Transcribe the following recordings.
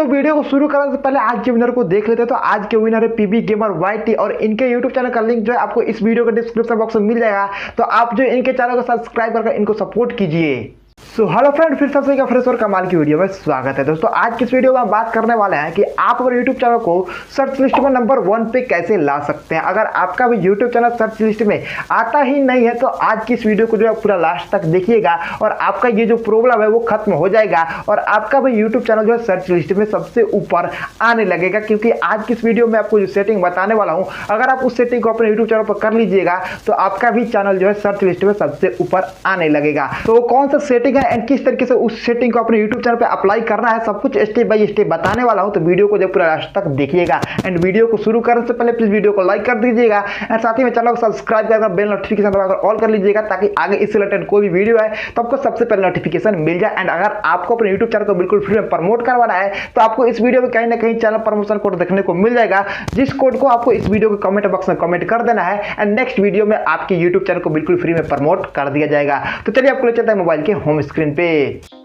दोस्तों वीडियो को शुरू करने से पहले आज के विनर को देख लेते हैं। तो आज के विनर है पीबी गेमर वाईटी और इनके यूट्यूब चैनल का लिंक जो है आपको इस वीडियो के डिस्क्रिप्शन बॉक्स में मिल जाएगा। तो आप जो इनके चैनल को सब्सक्राइब करके इनको सपोर्ट कीजिए। सो हेलो फ्रेंड, फिर सबसे का फ्रेश और कमाल की वीडियो में स्वागत है। दोस्तों आज की इस वीडियो में हम बात करने वाले हैं कि आप अपने यूट्यूब चैनल को सर्च लिस्ट में नंबर 1 पे कैसे ला सकते हैं। अगर आपका भी यूट्यूब चैनल सर्च लिस्ट में आता ही नहीं है तो आज की इस वीडियो को जो है पूरा लास्ट तक देखिएगा और आपका ये जो प्रॉब्लम है वो खत्म हो जाएगा और आपका भी यूट्यूब चैनल जो है सर्च लिस्ट में सबसे ऊपर आने लगेगा। क्योंकि आज की इस वीडियो में आपको जो सेटिंग बताने वाला हूँ, अगर आप उस सेटिंग को अपने यूट्यूब चैनल पर कर लीजिएगा तो आपका भी चैनल जो है सर्च लिस्ट में सबसे ऊपर आने लगेगा। तो कौन सा सेटिंग है एंड किस तरीके से उस सेटिंग को अपने YouTube चैनल पे अप्लाई करना है, सब कुछ स्टेप बाय स्टेप बताने वाला हूं। तो वीडियो को जब पूरा लास्ट तक देखिएगा एंड वीडियो को शुरू करने से पहले प्लीज वीडियो को लाइक कर दीजिएगा एंड साथ ही में चैनल को सब्सक्राइब कर बेल नोटिफिकेशन दबाकर ऑल कर लीजिएगा ताकि आगे इससे रिलेटेड कोई भी वीडियो है तो आपको सबसे पहले नोटिफिकेशन मिल जाए। एंड अगर आपको अपने YouTube चैनल को बिल्कुल फ्री में प्रमोट करवाना है तो आपको इस वीडियो में कहीं ना कहीं चैनल प्रमोशन कोड देखने को मिल जाएगा, जिस कोड को आपको इस वीडियो के कमेंट बॉक्स में कमेंट कर देना है एंड नेक्स्ट वीडियो में आपके YouTube चैनल को बिल्कुल फ्री में प्रमोट कर दिया जाएगा। तो चलिए आपको ले चलते हैं मोबाइल के होम स्क्रीन पे।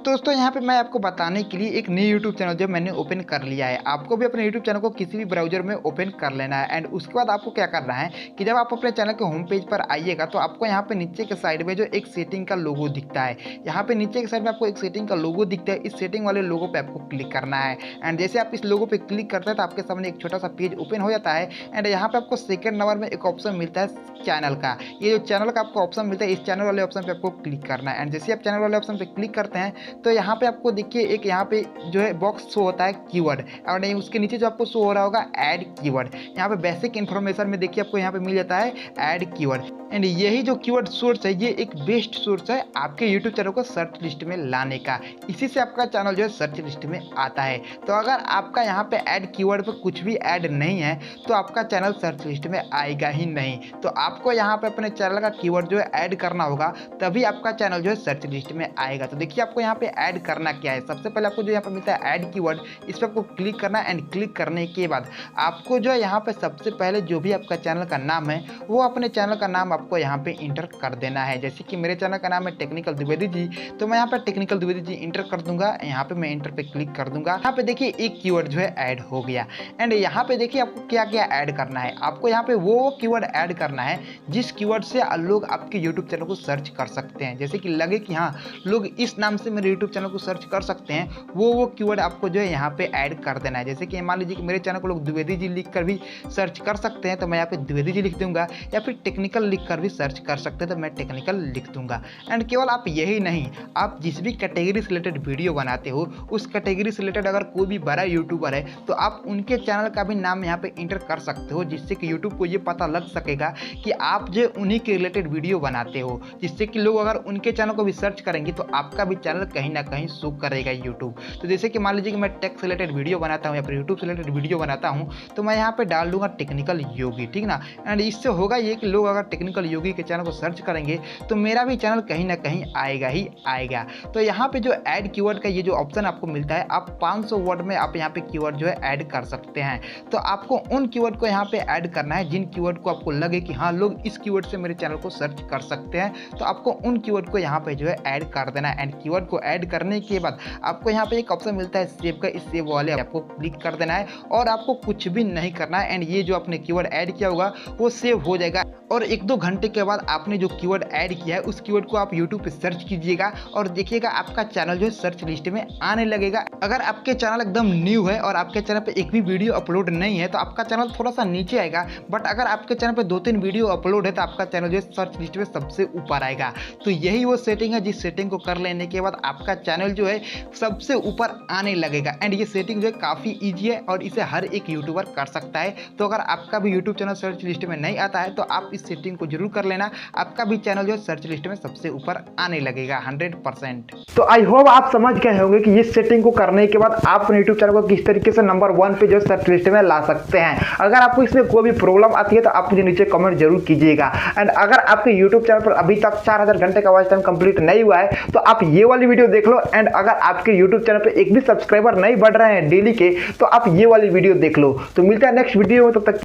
दोस्तों यहाँ पे मैं आपको बताने के लिए एक न्यू यूट्यूब चैनल जो मैंने ओपन कर लिया है। आपको भी अपने यूट्यूब चैनल को किसी भी ब्राउजर में ओपन कर लेना है एंड उसके बाद आपको क्या करना है कि जब आप अपने चैनल के होम पेज पर आइएगा तो आपको यहाँ पे नीचे के साइड में जो एक सेटिंग का लोगो दिखता है, यहाँ पे नीचे के साइड में आपको एक सेटिंग का लोगो दिखता है। इस सेटिंग वाले लोगो पे आपको क्लिक करना है एंड जैसे आप इस लोगो पे क्लिक करते हैं तो आपके सामने एक छोटा सा पेज ओपन हो जाता है एंड यहाँ पे आपको सेकंड नंबर में एक ऑप्शन मिलता है चैनल का। ये जो चैनल का आपको ऑप्शन मिलता है, इस चैनल वाले ऑप्शन पे आपको क्लिक करना है एंड जैसे आप चैनल वाले ऑप्शन पे क्लिक करते हैं तो यहाँ पे आपको देखिए एक यहाँ पे जो है बॉक्स शो होता है कीवर्ड और उसके नीचे जो आपको शो हो रहा होगा ऐड कीवर्ड। यहाँ पे बेसिक इन्फॉर्मेशन में देखिए आपको यहाँ पे मिल जाता है ऐड कीवर्ड एंड यही जो कीवर्ड सोर्स है ये एक बेस्ट सोर्स है आपके यूट्यूब चैनल को सर्च लिस्ट में लाने का। इसी से आपका चैनल जो है सर्च लिस्ट में आता है। तो अगर आपका यहाँ पे ऐड कीवर्ड पे कुछ भी ऐड नहीं है तो आपका चैनल सर्च लिस्ट में आएगा ही नहीं। तो आपको यहाँ पे अपने चैनल का कीवर्ड जो है ऐड करना होगा तभी आपका चैनल जो है सर्च लिस्ट में आएगा। तो देखिए आपको यहाँ पे ऐड करना क्या है। सबसे पहले आपको जो यहाँ पे मिलता है ऐड कीवर्ड, इस पर आपको क्लिक करना है एंड क्लिक करने के बाद आपको जो है यहाँ पे सबसे पहले जो भी आपका चैनल का नाम है वो अपने चैनल का नाम आपको यहाँ पे इंटर कर देना है। जैसे कि मेरे चैनल का नाम है टेक्निकल द्विवेदी जी, तो मैं यहाँ पे टेक्निकल द्विवेदी जी इंटर कर दूंगा। यहाँ पे मैं इंटर पे क्लिक कर दूंगा। यहाँ पे देखिए एक कीवर्ड जो है ऐड हो गया एंड यहाँ पे देखिए आपको क्या क्या ऐड करना है। आपको यहाँ पे वो कीवर्ड ऐड करना है जिस कीवर्ड से लोग आपके यूट्यूब चैनल को सर्च कर सकते हैं। जैसे कि लगे कि हाँ लोग इस नाम से मेरे यूट्यूब चैनल को सर्च कर सकते हैं, वो कीवर्ड आपको जो है यहाँ पे ऐड कर देना है। जैसे कि मान लीजिए कि मेरे चैनल को लोग द्विवेदी जी लिख कर भी सर्च कर सकते हैं तो मैं यहाँ पे द्विवेदी जी लिख दूंगा, या फिर टेक्निकल लिख कर भी सर्च कर सकते हैं तो मैं टेक्निकल लिख दूंगा। एंड केवल आप यही नहीं, आप जिस भी कैटेगरी से रिलेटेड वीडियो बनाते हो उस कैटेगरी से रिलेटेड अगर कोई भी बड़ा यूट्यूबर है तो आप उनके चैनल का भी नाम यहाँ पे इंटर कर सकते हो, जिससे कि यूट्यूब को ये पता लग सकेगा कि आप जो उन्हीं के रिलेटेड वीडियो बनाते हो, जिससे कि लोग अगर उनके चैनल को भी सर्च करेंगे तो आपका भी चैनल कहीं ना कहीं शो करेगा यूट्यूब। तो जैसे कि मान लीजिए कि मैं टेक से रिलेटेड वीडियो बनाता हूँ या फिर यूट्यूब से रिलेटेड वीडियो बनाता हूँ तो मैं यहाँ पे डाल दूंगा टेक्निकल योगी, ठीक ना। एंड इससे होगा ये कि लोग अगर टेक्निकल योगी के चैनल को सर्च करेंगे तो मेरा भी चैनल कहीं ना कहीं आएगा ही आएगा। तो यहाँ पे जो ऐड कीवर्ड का ये जो ऑप्शन आपको मिलता है, आप 500 वर्ड में आप यहाँ पे कीवर्ड जो है ऐड कर सकते हैं। तो आपको उन कीवर्ड को यहाँ पे ऐड करना है जिन कीवर्ड को आपको लगे कि हाँ लोग इस कीवर्ड से मेरे चैनल को सर्च कर सकते हैं, तो आपको उन कीवर्ड को यहाँ पे जो है ऐड कर देना है। एंड कीवर्ड को ऐड करने के बाद आपको यहाँ पे एक ऑप्शन मिलता है सेव का, इस सेव वाले आपको क्लिक कर देना है और आपको कुछ भी नहीं करना है। एंड ये जो आपने कीवर्ड ऐड किया होगा वो सेव हो जाएगा और 1-2 घंटे के बाद आपने जो कीवर्ड ऐड किया है उस कीवर्ड को आप YouTube पे सर्च कीजिएगा और देखिएगा आपका चैनल जो है सर्च लिस्ट में आने लगेगा। अगर आपके चैनल एकदम न्यू है और आपके चैनल पे एक भी वीडियो अपलोड नहीं है तो आपका चैनल थोड़ा सा नीचे आएगा, बट अगर आपके चैनल पे 2-3 वीडियो अपलोड है तो आपका चैनल जो है सर्च लिस्ट में सबसे ऊपर आएगा। तो यही वो सेटिंग है जिस सेटिंग को कर लेने के बाद आपका चैनल जो है सबसे ऊपर आने लगेगा। एंड ये सेटिंग जो है काफ़ी ईजी है और इसे हर एक यूट्यूबर कर सकता है। तो अगर आपका भी यूट्यूब चैनल सर्च लिस्ट में नहीं आता है तो आप इस सेटिंग को जरूर कर लेना, आपका भी चैनल जो है सर्च लिस्ट में सबसे ऊपर आने लगेगा 100%। तो आई होप आप समझ गए होंगे कि इस सेटिंग को करने के बाद आप अपने यूट्यूब चैनल को किस तरीके से नंबर 1 पे जो सर्च लिस्ट में ला सकते हैं। अगर आपको इसमें कोई भी प्रॉब्लम आती है तो आप मुझे नीचे कमेंट जरूर कीजिएगा। एंड अगर आपके यूट्यूब चैनल पर अभी तक 4000 घंटे का वॉच टाइम कंप्लीट नहीं हुआ है तो आप ये वाली वीडियो देख लो। एंड अगर आपके यूट्यूब चैनल पर एक भी सब्सक्राइबर नहीं बढ़ रहे हैं डेली के तो आप ये वाली वीडियो देख लो। तो मिलता है नेक्स्ट वीडियो में, तब तक